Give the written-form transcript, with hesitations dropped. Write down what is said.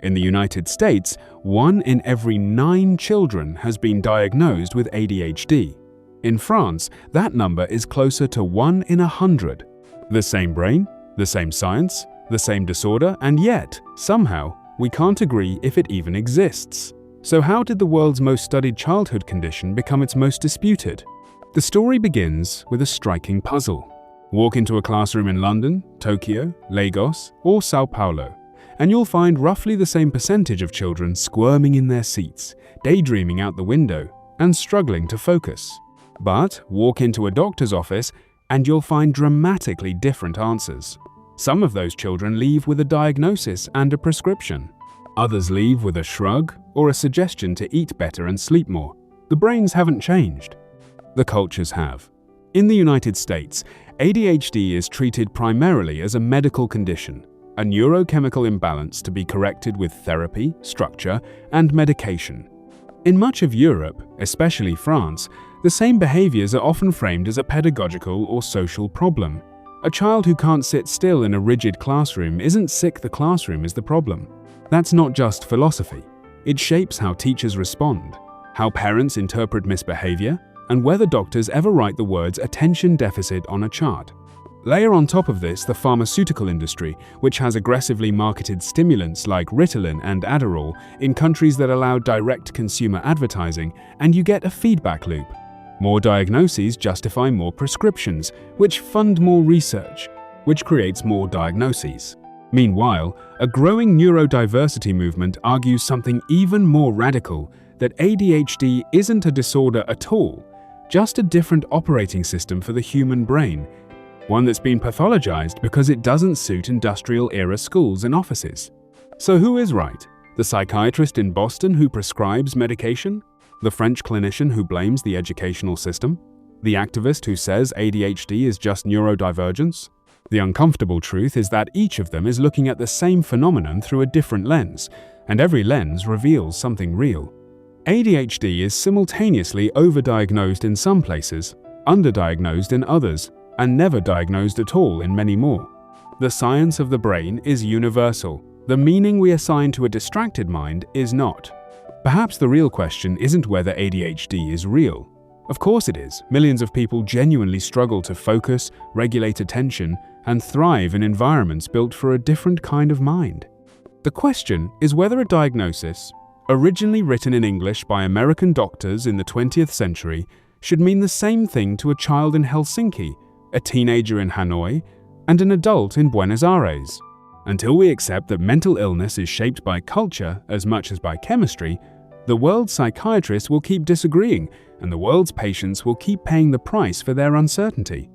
In the United States, 1 in every 9 children has been diagnosed with ADHD. In France, that number is closer to 1 in 100. The same brain, the same science, the same disorder, and yet, somehow, we can't agree if it even exists. So how did the world's most studied childhood condition become its most disputed? The story begins with a striking puzzle. Walk into a classroom in London, Tokyo, Lagos, or Sao Paulo, and you'll find roughly the same percentage of children squirming in their seats, daydreaming out the window, and struggling to focus. But walk into a doctor's office, and you'll find dramatically different answers. Some of those children leave with a diagnosis and a prescription. Others leave with a shrug or a suggestion to eat better and sleep more. The brains haven't changed. The cultures have. In the United States, ADHD is treated primarily as a medical condition, a neurochemical imbalance to be corrected with therapy, structure, and medication. In much of Europe, especially France, the same behaviors are often framed as a pedagogical or social problem. A child who can't sit still in a rigid classroom isn't sick, the classroom is the problem. That's not just philosophy. It shapes how teachers respond, how parents interpret misbehavior, and whether doctors ever write the words attention deficit on a chart. Layer on top of this the pharmaceutical industry, which has aggressively marketed stimulants like Ritalin and Adderall in countries that allow direct consumer advertising, and you get a feedback loop. More diagnoses justify more prescriptions, which fund more research, which creates more diagnoses. Meanwhile, a growing neurodiversity movement argues something even more radical, that ADHD isn't a disorder at all, just a different operating system for the human brain, one that's been pathologized because it doesn't suit industrial-era schools and offices. So who is right? The psychiatrist in Boston who prescribes medication? The French clinician who blames the educational system? The activist who says ADHD is just neurodivergence? The uncomfortable truth is that each of them is looking at the same phenomenon through a different lens, and every lens reveals something real. ADHD is simultaneously overdiagnosed in some places, underdiagnosed in others, and never diagnosed at all in many more. The science of the brain is universal. The meaning we assign to a distracted mind is not. Perhaps the real question isn't whether ADHD is real. Of course it is. Millions of people genuinely struggle to focus, regulate attention, and thrive in environments built for a different kind of mind. The question is whether a diagnosis, originally written in English by American doctors in the 20th century, should mean the same thing to a child in Helsinki, a teenager in Hanoi, and an adult in Buenos Aires. Until we accept that mental illness is shaped by culture as much as by chemistry, the world's psychiatrists will keep disagreeing, and the world's patients will keep paying the price for their uncertainty.